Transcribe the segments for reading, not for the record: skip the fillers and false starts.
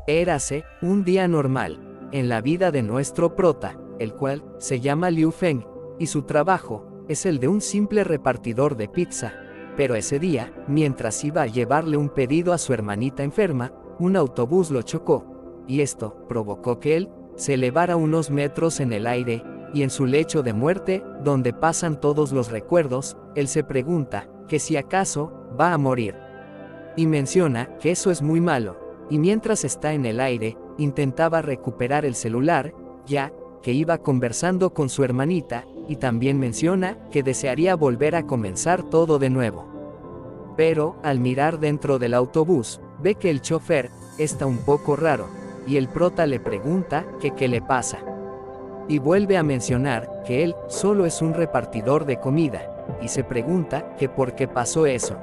Érase un día normal en la vida de nuestro prota, el cual se llama Liu Feng, y su trabajo es el de un simple repartidor de pizza. Pero ese día, mientras iba a llevarle un pedido a su hermanita enferma, un autobús lo chocó, y esto provocó que él se elevara unos metros en el aire, y en su lecho de muerte, donde pasan todos los recuerdos, él se pregunta que si acaso va a morir. Y menciona que eso es muy malo, y mientras está en el aire, intentaba recuperar el celular, ya que iba conversando con su hermanita, y también menciona que desearía volver a comenzar todo de nuevo. Pero, al mirar dentro del autobús, ve que el chofer está un poco raro, y el prota le pregunta que qué le pasa. Y vuelve a mencionar que él solo es un repartidor de comida, y se pregunta que por qué pasó eso.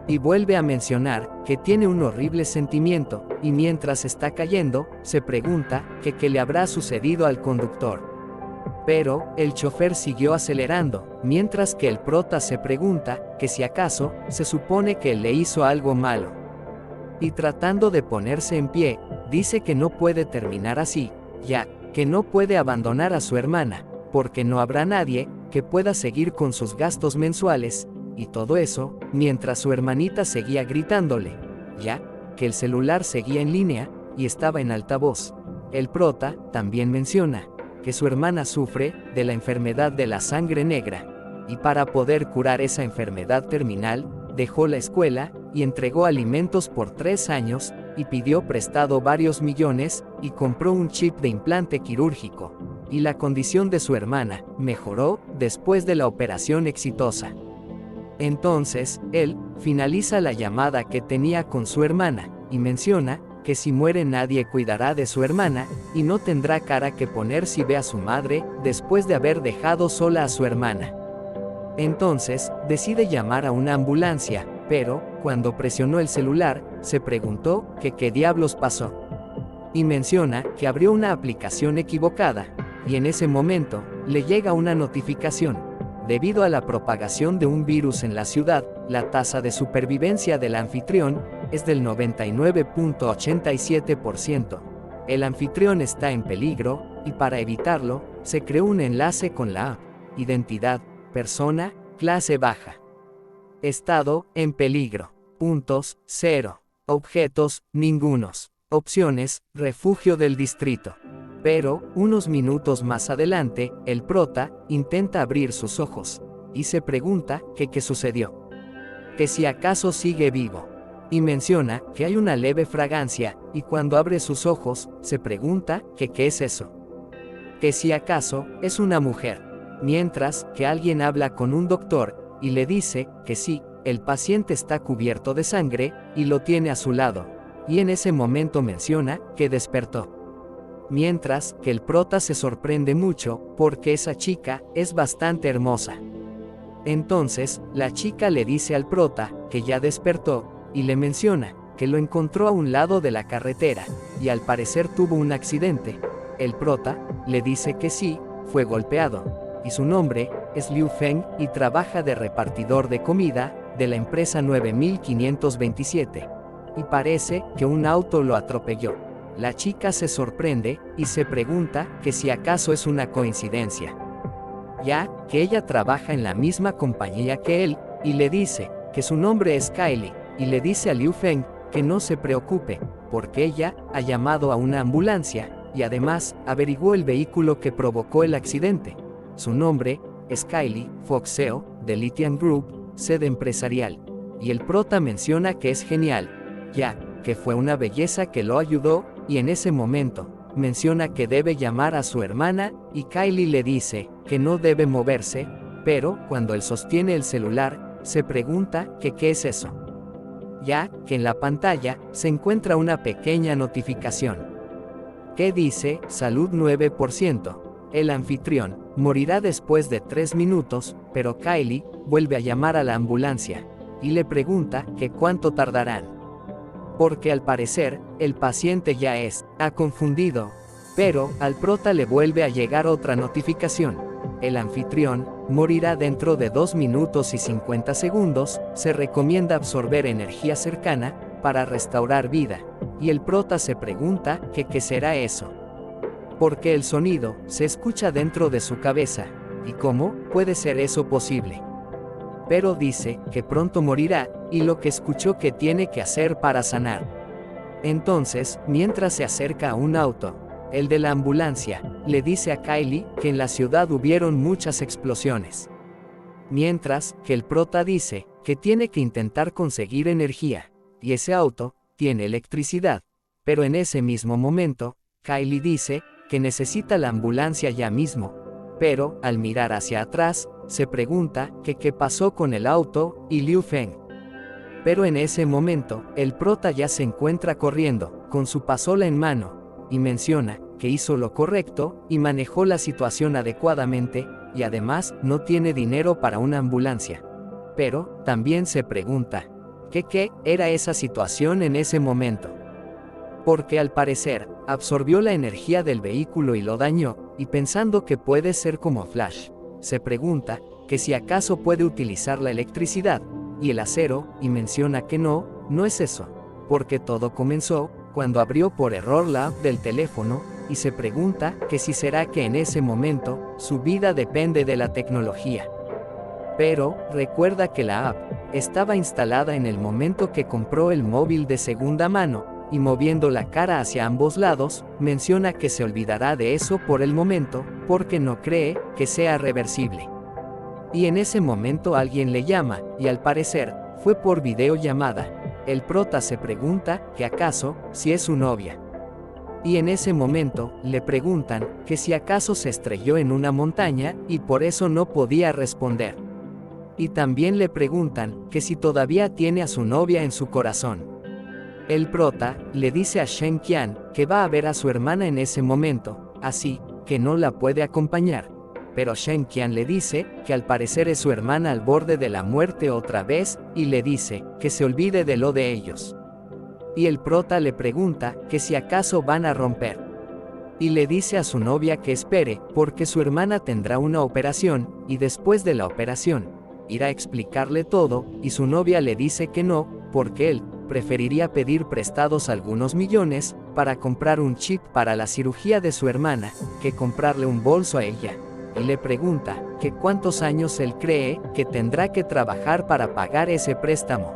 Y vuelve a mencionar que tiene un horrible sentimiento, y mientras está cayendo, se pregunta que qué le habrá sucedido al conductor. Pero, el chofer siguió acelerando, mientras que el prota se pregunta que si acaso se supone que él le hizo algo malo. Y tratando de ponerse en pie, dice que no puede terminar así, ya que no puede abandonar a su hermana, porque no habrá nadie que pueda seguir con sus gastos mensuales, y todo eso, mientras su hermanita seguía gritándole, ya que el celular seguía en línea, y estaba en altavoz. El prota también menciona que su hermana sufre de la enfermedad de la sangre negra, y para poder curar esa enfermedad terminal, dejó la escuela, y entregó alimentos por 3 años, y pidió prestado varios millones, y compró un chip de implante quirúrgico. Y la condición de su hermana mejoró después de la operación exitosa. Entonces, él finaliza la llamada que tenía con su hermana, y menciona que si muere nadie cuidará de su hermana, y no tendrá cara que poner si ve a su madre, después de haber dejado sola a su hermana. Entonces, decide llamar a una ambulancia, pero, cuando presionó el celular, se preguntó que qué diablos pasó. Y menciona que abrió una aplicación equivocada, y en ese momento, le llega una notificación. Debido a la propagación de un virus en la ciudad, la tasa de supervivencia del anfitrión es del 99.87%. El anfitrión está en peligro, y para evitarlo, se creó un enlace con la identidad, persona, clase baja. Estado, en peligro. Puntos, 0. Objetos, ningunos. Opciones, refugio del distrito. Pero, unos minutos más adelante, el prota intenta abrir sus ojos, y se pregunta que qué sucedió. Que si acaso sigue vivo. Y menciona que hay una leve fragancia, y cuando abre sus ojos, se pregunta que qué es eso. Que si acaso es una mujer. Mientras que alguien habla con un doctor, y le dice que sí, el paciente está cubierto de sangre, y lo tiene a su lado. Y en ese momento menciona que despertó. Mientras que el prota se sorprende mucho, porque esa chica es bastante hermosa. Entonces, la chica le dice al prota que ya despertó, y le menciona que lo encontró a un lado de la carretera, y al parecer tuvo un accidente. El prota le dice que sí, fue golpeado, y su nombre es Liu Feng, y trabaja de repartidor de comida de la empresa 9527. Y parece que un auto lo atropelló. La chica se sorprende, y se pregunta que si acaso es una coincidencia, ya que ella trabaja en la misma compañía que él, y le dice que su nombre es Kylie, y le dice a Liu Feng que no se preocupe, porque ella ha llamado a una ambulancia, y además averiguó el vehículo que provocó el accidente. Su nombre es Kylie Foxeo, de Lithium Group, sede empresarial, y el prota menciona que es genial, ya que fue una belleza que lo ayudó, y en ese momento, menciona que debe llamar a su hermana, y Kylie le dice que no debe moverse, pero, cuando él sostiene el celular, se pregunta que qué es eso. Ya que en la pantalla, se encuentra una pequeña notificación que dice, salud 9%, el anfitrión morirá después de 3 minutos, pero Kylie vuelve a llamar a la ambulancia, y le pregunta que cuánto tardarán. Porque al parecer, el paciente ya ha confundido. Pero, al prota le vuelve a llegar otra notificación. El anfitrión morirá dentro de 2 minutos y 50 segundos, se recomienda absorber energía cercana para restaurar vida. y el prota se pregunta que qué será eso. Porque el sonido se escucha dentro de su cabeza, y cómo puede ser eso posible. Pero dice que pronto morirá, y lo que escuchó que tiene que hacer para sanar. Entonces, mientras se acerca a un auto, el de la ambulancia le dice a Kylie que en la ciudad hubieron muchas explosiones. Mientras que el prota dice que tiene que intentar conseguir energía, y ese auto tiene electricidad. Pero en ese mismo momento, Kylie dice que necesita la ambulancia ya mismo. Pero, al mirar hacia atrás, se pregunta que qué pasó con el auto y Liu Feng. Pero en ese momento, el prota ya se encuentra corriendo, con su pasola en mano, y menciona que hizo lo correcto y manejó la situación adecuadamente, y además no tiene dinero para una ambulancia. Pero también se pregunta que qué era esa situación en ese momento. Porque al parecer, absorbió la energía del vehículo y lo dañó, y pensando que puede ser como Flash, se pregunta que si acaso puede utilizar la electricidad y el acero, y menciona que no es eso, porque todo comenzó cuando abrió por error la app del teléfono, y se pregunta que si será que en ese momento su vida depende de la tecnología. Pero recuerda que la app estaba instalada en el momento que compró el móvil de segunda mano, y moviendo la cara hacia ambos lados, menciona que se olvidará de eso por el momento, porque no cree que sea reversible. Y en ese momento alguien le llama, y al parecer, fue por videollamada. El prota se pregunta que acaso, si es su novia. Y en ese momento, le preguntan que si acaso se estrelló en una montaña, y por eso no podía responder. Y también le preguntan que si todavía tiene a su novia en su corazón. El prota le dice a Shen Qian que va a ver a su hermana en ese momento, así que no la puede acompañar. Pero Shen Qian le dice que al parecer es su hermana al borde de la muerte otra vez, y le dice que se olvide de lo de ellos. Y el prota le pregunta que si acaso van a romper. Y le dice a su novia que espere, porque su hermana tendrá una operación, y después de la operación, irá a explicarle todo, y su novia le dice que no, porque él preferiría pedir prestados algunos millones para comprar un chip para la cirugía de su hermana, que comprarle un bolso a ella. Y le pregunta que cuántos años él cree que tendrá que trabajar para pagar ese préstamo.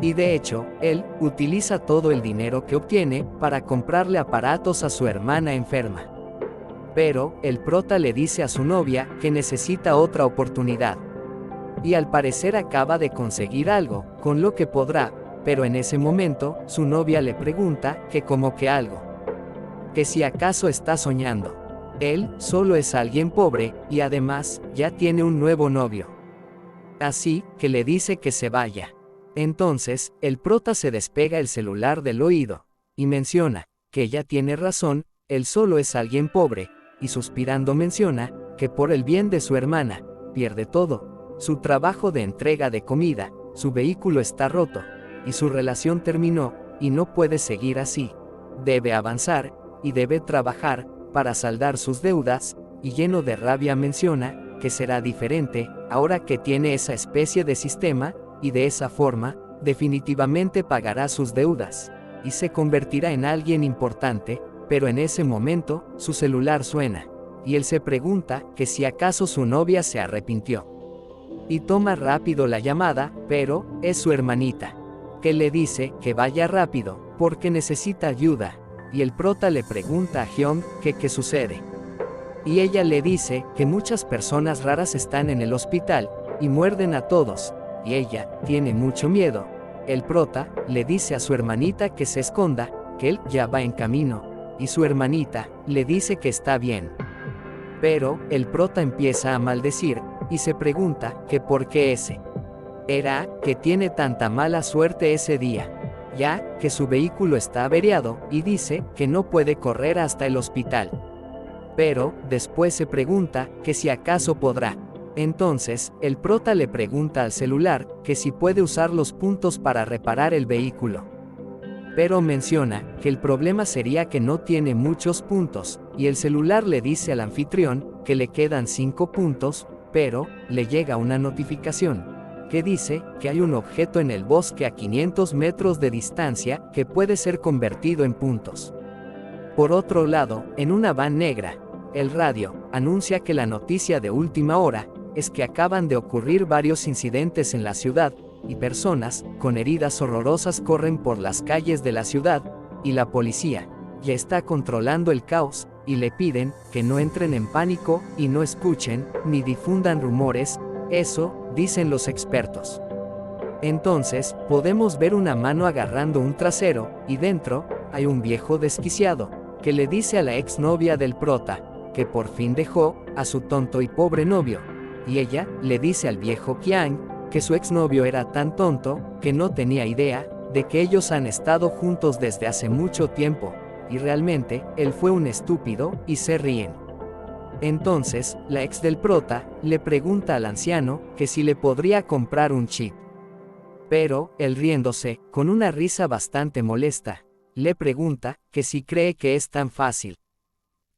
Y de hecho, él utiliza todo el dinero que obtiene para comprarle aparatos a su hermana enferma. Pero el prota le dice a su novia que necesita otra oportunidad. Y al parecer acaba de conseguir algo, con lo que podrá, pero en ese momento, su novia le pregunta que como que algo. Que si acaso está soñando. Él solo es alguien pobre, y además, ya tiene un nuevo novio. Así que le dice que se vaya. Entonces, el prota se despega el celular del oído, y menciona que ella tiene razón, él solo es alguien pobre, y suspirando menciona que por el bien de su hermana, pierde todo. Su trabajo de entrega de comida, su vehículo está roto, y su relación terminó, y no puede seguir así. Debe avanzar, y debe trabajar, para saldar sus deudas, y lleno de rabia menciona que será diferente, ahora que tiene esa especie de sistema, y de esa forma, definitivamente pagará sus deudas, y se convertirá en alguien importante, pero en ese momento, su celular suena, y él se pregunta que si acaso su novia se arrepintió. Y toma rápido la llamada, pero es su hermanita, que le dice que vaya rápido, porque necesita ayuda, y el prota le pregunta a Hyung que qué sucede. Y ella le dice que muchas personas raras están en el hospital, y muerden a todos, y ella tiene mucho miedo. El prota le dice a su hermanita que se esconda, que él ya va en camino, y su hermanita le dice que está bien. Pero el prota empieza a maldecir, y se pregunta que por qué ese. Era que tiene tanta mala suerte ese día, ya que su vehículo está averiado, y dice que no puede correr hasta el hospital. Pero después se pregunta que si acaso podrá. Entonces, el prota le pregunta al celular que si puede usar los puntos para reparar el vehículo. Pero menciona que el problema sería que no tiene muchos puntos, y el celular le dice al anfitrión que le quedan 5 puntos, pero le llega una notificación que dice que hay un objeto en el bosque a 500 metros de distancia que puede ser convertido en puntos. Por otro lado, en una van negra, el radio anuncia que la noticia de última hora es que acaban de ocurrir varios incidentes en la ciudad, y personas con heridas horrorosas corren por las calles de la ciudad, y la policía ya está controlando el caos, y le piden que no entren en pánico y no escuchen ni difundan rumores. Eso dicen los expertos. Entonces, podemos ver una mano agarrando un trasero, y dentro hay un viejo desquiciado, que le dice a la exnovia del prota, que por fin dejó a su tonto y pobre novio, y ella le dice al viejo Qiang, que su exnovio era tan tonto, que no tenía idea, de que ellos han estado juntos desde hace mucho tiempo, y realmente, él fue un estúpido, y se ríen. Entonces, la ex del prota, le pregunta al anciano, que si le podría comprar un chip. Pero, él riéndose, con una risa bastante molesta, le pregunta, que si cree que es tan fácil.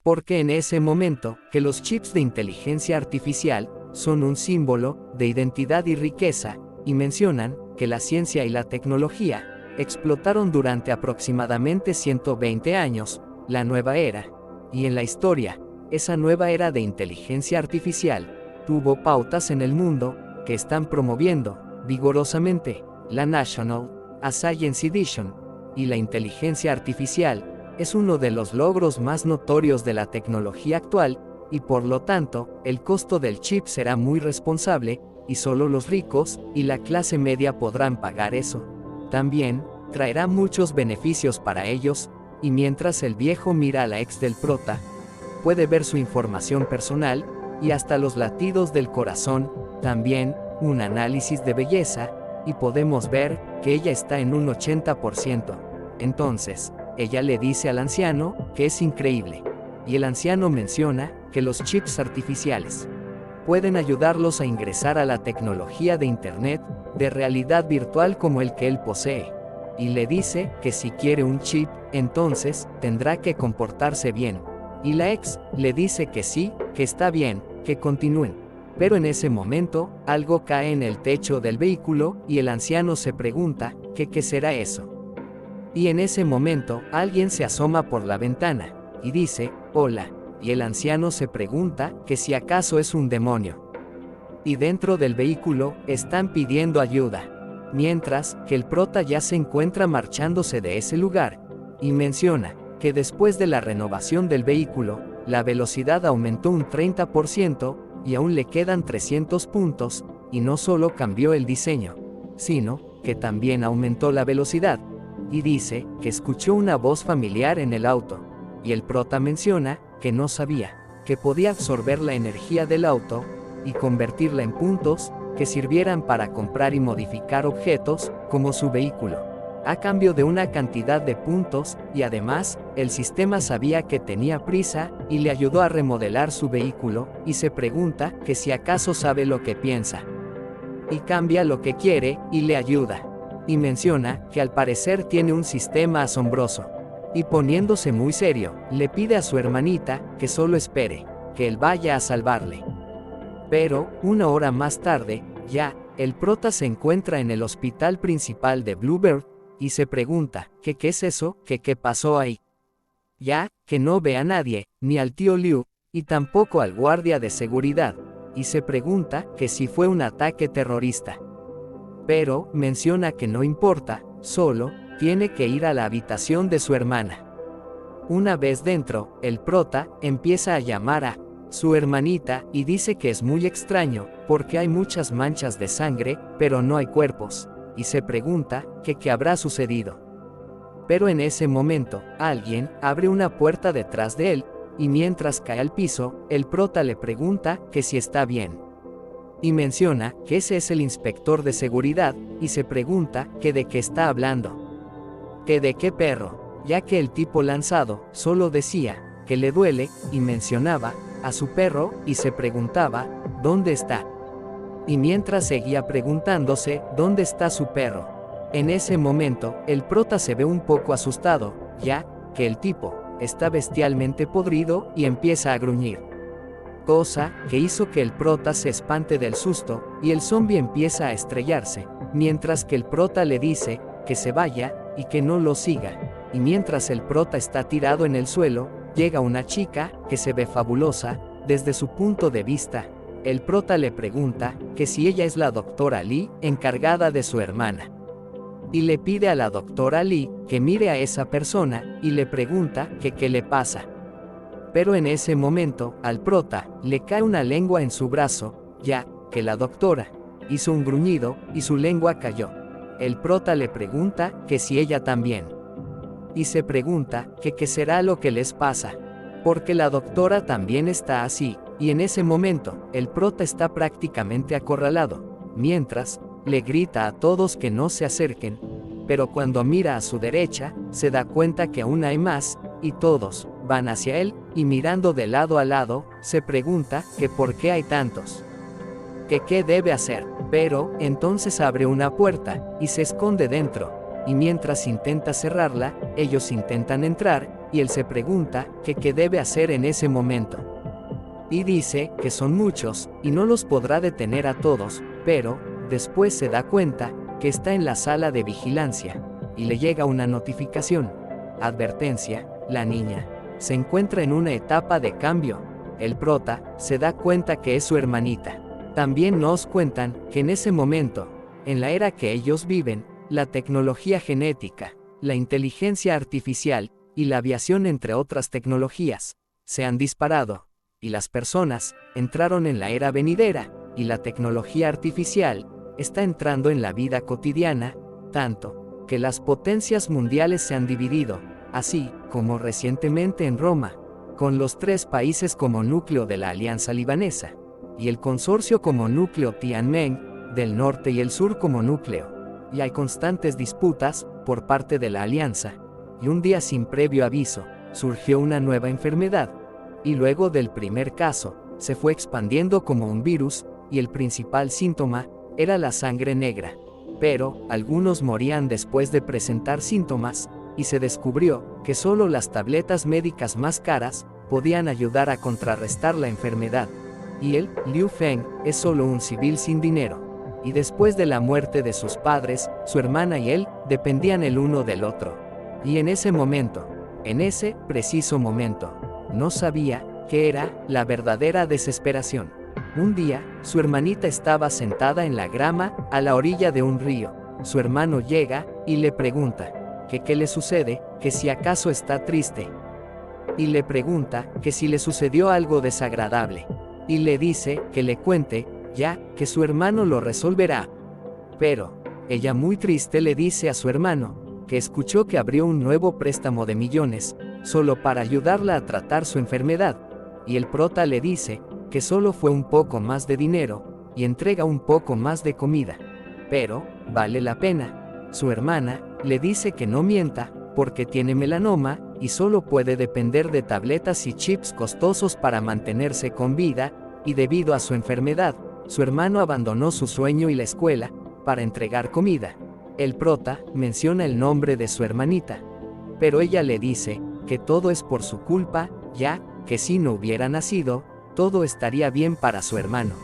Porque en ese momento, que los chips de inteligencia artificial, son un símbolo, de identidad y riqueza, y mencionan, que la ciencia y la tecnología, explotaron durante aproximadamente 120 años, la nueva era, y en la historia, esa nueva era de inteligencia artificial, tuvo pautas en el mundo, que están promoviendo, vigorosamente, la National Science Edition, y la inteligencia artificial, es uno de los logros más notorios de la tecnología actual, y por lo tanto, el costo del chip será muy responsable, y solo los ricos, y la clase media podrán pagar eso. También, traerá muchos beneficios para ellos, y mientras el viejo mira a la ex del prota, puede ver su información personal, y hasta los latidos del corazón, también, un análisis de belleza, y podemos ver, que ella está en un 80%. Entonces, ella le dice al anciano, que es increíble. Y el anciano menciona, que los chips artificiales pueden ayudarlos a ingresar a la tecnología de Internet, de realidad virtual como el que él posee. Y le dice, que si quiere un chip, entonces, tendrá que comportarse bien. Y la ex, le dice que sí, que está bien, que continúen. Pero en ese momento, algo cae en el techo del vehículo, y el anciano se pregunta, que ¿qué será eso? Y en ese momento, alguien se asoma por la ventana, y dice, hola, y el anciano se pregunta, que si acaso es un demonio. Y dentro del vehículo, están pidiendo ayuda, mientras que el prota ya se encuentra marchándose de ese lugar, y menciona, que después de la renovación del vehículo, la velocidad aumentó un 30%, y aún le quedan 300 puntos, y no solo cambió el diseño, sino, que también aumentó la velocidad, y dice, que escuchó una voz familiar en el auto, y el prota menciona, que no sabía, que podía absorber la energía del auto, y convertirla en puntos, que sirvieran para comprar y modificar objetos, como su vehículo, a cambio de una cantidad de puntos, y además, el sistema sabía que tenía prisa, y le ayudó a remodelar su vehículo, y se pregunta, que si acaso sabe lo que piensa. Y cambia lo que quiere, y le ayuda. Y menciona, que al parecer tiene un sistema asombroso. Y poniéndose muy serio, le pide a su hermanita, que solo espere, que él vaya a salvarle. Pero, una hora más tarde, ya, el prota se encuentra en el hospital principal de Bluebird, y se pregunta, que qué es eso, que qué pasó ahí. Ya, que no ve a nadie, ni al tío Liu, y tampoco al guardia de seguridad, y se pregunta, que si fue un ataque terrorista. Pero, menciona que no importa, solo, tiene que ir a la habitación de su hermana. Una vez dentro, el prota empieza a llamar a su hermanita y dice que es muy extraño, porque hay muchas manchas de sangre, pero no hay cuerpos, y se pregunta, que qué habrá sucedido. Pero en ese momento, alguien abre una puerta detrás de él, y mientras cae al piso, el prota le pregunta, que si está bien. Y menciona, que ese es el inspector de seguridad, y se pregunta, que de qué está hablando. Que de qué perro, ya que el tipo lanzado, solo decía, que le duele, y mencionaba, a su perro, y se preguntaba, ¿dónde está? Y mientras seguía preguntándose, ¿dónde está su perro? En ese momento, el prota se ve un poco asustado, ya, que el tipo, está bestialmente podrido, y empieza a gruñir. cosa que hizo que el prota se espante del susto, y el zombi empieza a estrellarse, mientras que el prota le dice que se vaya y que no lo siga. Y mientras el prota está tirado en el suelo, llega una chica que se ve fabulosa desde su punto de vista. El prota le pregunta que si ella es la doctora Lee, encargada de su hermana. Y le pide a la doctora Lee que mire a esa persona y le pregunta que qué le pasa. Pero en ese momento, al prota le cae una lengua en su brazo, ya que la doctora hizo un gruñido y su lengua cayó. El prota le pregunta que si ella también. Y se pregunta que qué será lo que les pasa. Porque la doctora también está así, y en ese momento, el prota está prácticamente acorralado, mientras le grita a todos que no se acerquen, pero cuando mira a su derecha, se da cuenta que aún hay más, y todos van hacia él, y mirando de lado a lado, se pregunta que por qué hay tantos. Que qué debe hacer, pero entonces abre una puerta, y se esconde dentro, y mientras intenta cerrarla, ellos intentan entrar, y él se pregunta que qué debe hacer en ese momento. Y dice que son muchos, y no los podrá detener a todos, pero después se da cuenta que está en la sala de vigilancia, y le llega una notificación. Advertencia, la niña se encuentra en una etapa de cambio. El prota se da cuenta que es su hermanita. También nos cuentan que en ese momento, en la era que ellos viven, la tecnología genética, la inteligencia artificial y la aviación, entre otras tecnologías, se han disparado, y las personas entraron en la era venidera, y la tecnología artificial está entrando en la vida cotidiana, tanto que las potencias mundiales se han dividido, así como recientemente en Roma, con los 3 países como núcleo de la Alianza Libanesa, y el consorcio como núcleo Tianmen, del norte y el sur como núcleo. Y hay constantes disputas por parte de la alianza, y un día sin previo aviso, surgió una nueva enfermedad, y luego del primer caso, se fue expandiendo como un virus, y el principal síntoma era la sangre negra. Pero algunos morían después de presentar síntomas, y se descubrió que solo las tabletas médicas más caras podían ayudar a contrarrestar la enfermedad. Y él, Liu Feng, es solo un civil sin dinero. Y después de la muerte de sus padres, su hermana y él dependían el uno del otro. Y en ese momento, en ese preciso momento, no sabía qué era la verdadera desesperación. Un día, su hermanita estaba sentada en la grama, a la orilla de un río. Su hermano llega y le pregunta que qué le sucede, que si acaso está triste. Y le pregunta que si le sucedió algo desagradable. Y le dice que le cuente, ya que su hermano lo resolverá. Pero ella, muy triste, le dice a su hermano que escuchó que abrió un nuevo préstamo de millones, solo para ayudarla a tratar su enfermedad. Y el prota le dice que solo fue un poco más de dinero, y entrega un poco más de comida. Pero vale la pena. Su hermana le dice que no mienta, porque tiene melanoma, y solo puede depender de tabletas y chips costosos para mantenerse con vida, y debido a su enfermedad, su hermano abandonó su sueño y la escuela, para entregar comida. El prota menciona el nombre de su hermanita, pero ella le dice que todo es por su culpa, ya que si no hubiera nacido, todo estaría bien para su hermano.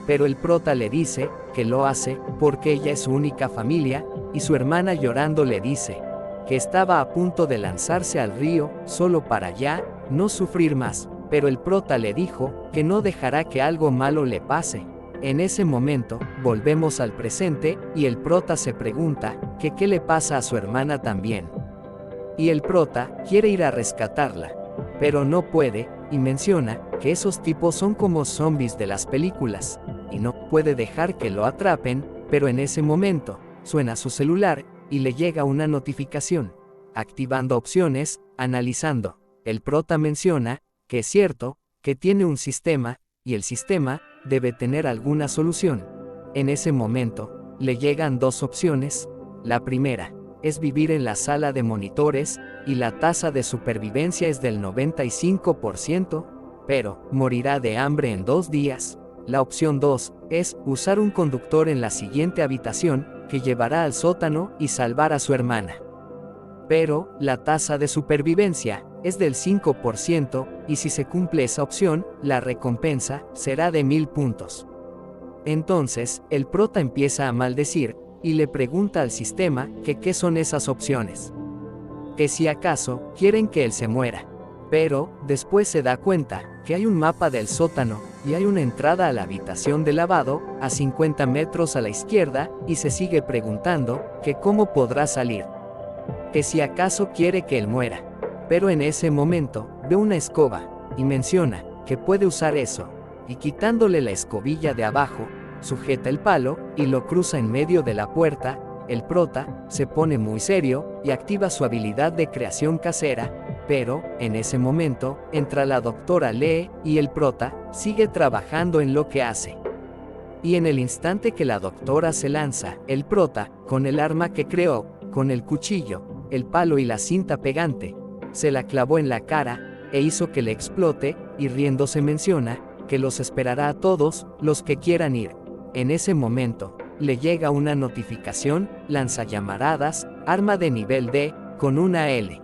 Pero el prota le dice que lo hace porque ella es su única familia, y su hermana llorando le dice que estaba a punto de lanzarse al río, solo para ya no sufrir más. Pero el prota le dijo que no dejará que algo malo le pase. En ese momento, volvemos al presente, y el prota se pregunta que qué le pasa a su hermana también. Y el prota quiere ir a rescatarla, pero no puede, y menciona que esos tipos son como zombies de las películas, y no puede dejar que lo atrapen, pero en ese momento, suena su celular, y le llega una notificación. Activando opciones, analizando, el prota menciona que es cierto, que tiene un sistema, y el sistema debe tener alguna solución. En ese momento, le llegan 2 opciones. La primera es vivir en la sala de monitores, y la tasa de supervivencia es del 95%, pero morirá de hambre en 2 días. La opción 2 es usar un conductor en la siguiente habitación, que llevará al sótano y salvar a su hermana. Pero la tasa de supervivencia es del 5%, y si se cumple esa opción, la recompensa será de 1000 puntos. Entonces, el prota empieza a maldecir, y le pregunta al sistema que qué son esas opciones. Que si acaso quieren que él se muera. Pero, después se da cuenta que hay un mapa del sótano, y hay una entrada a la habitación de lavado, a 50 metros a la izquierda, y se sigue preguntando que cómo podrá salir. Que si acaso quiere que él muera. Pero en ese momento, ve una escoba, y menciona que puede usar eso, y quitándole la escobilla de abajo, sujeta el palo, y lo cruza en medio de la puerta. El prota se pone muy serio, y activa su habilidad de creación casera, pero, en ese momento, entra la doctora Lee, y el prota sigue trabajando en lo que hace. Y en el instante que la doctora se lanza, el prota, con el arma que creó, con el cuchillo, el palo y la cinta pegante, se la clavó en la cara, e hizo que le explote, y riéndose menciona que los esperará a todos los que quieran ir. En ese momento, le llega una notificación: lanzallamaradas, arma de nivel D, con una L.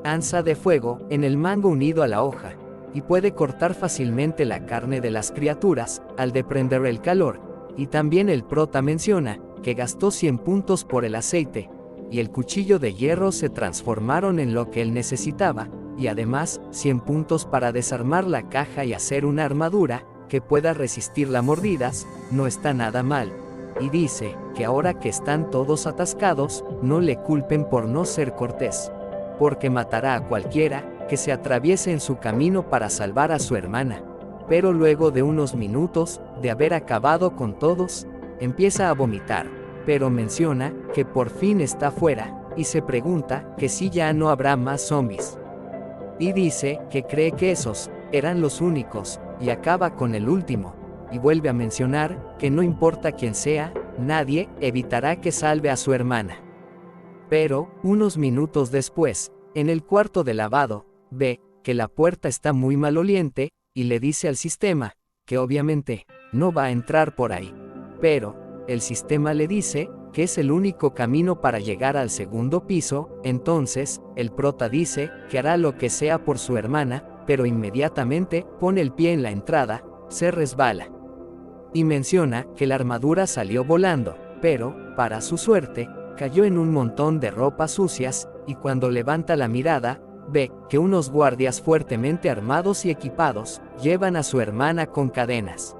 Anza de fuego, en el mango unido a la hoja, y puede cortar fácilmente la carne de las criaturas, al desprender el calor, y también el prota menciona que gastó 100 puntos por el aceite, y el cuchillo de hierro se transformaron en lo que él necesitaba, y además, 100 puntos para desarmar la caja y hacer una armadura que pueda resistir las mordidas. No está nada mal. Y dice que ahora que están todos atascados, no le culpen por no ser cortés, porque matará a cualquiera que se atraviese en su camino para salvar a su hermana. Pero luego de unos minutos de haber acabado con todos, empieza a vomitar, pero menciona que por fin está fuera, y se pregunta que si ya no habrá más zombies. Y dice que cree que esos eran los únicos, y acaba con el último, y vuelve a mencionar que no importa quién sea, nadie evitará que salve a su hermana. Pero, unos minutos después, en el cuarto de lavado, ve que la puerta está muy maloliente, y le dice al sistema que obviamente no va a entrar por ahí. Pero, el sistema le dice que es el único camino para llegar al segundo piso. Entonces, el prota dice que hará lo que sea por su hermana, pero inmediatamente pone el pie en la entrada, se resbala. Y menciona que la armadura salió volando, pero, para su suerte, cayó en un montón de ropas sucias, y cuando levanta la mirada, ve que unos guardias fuertemente armados y equipados llevan a su hermana con cadenas.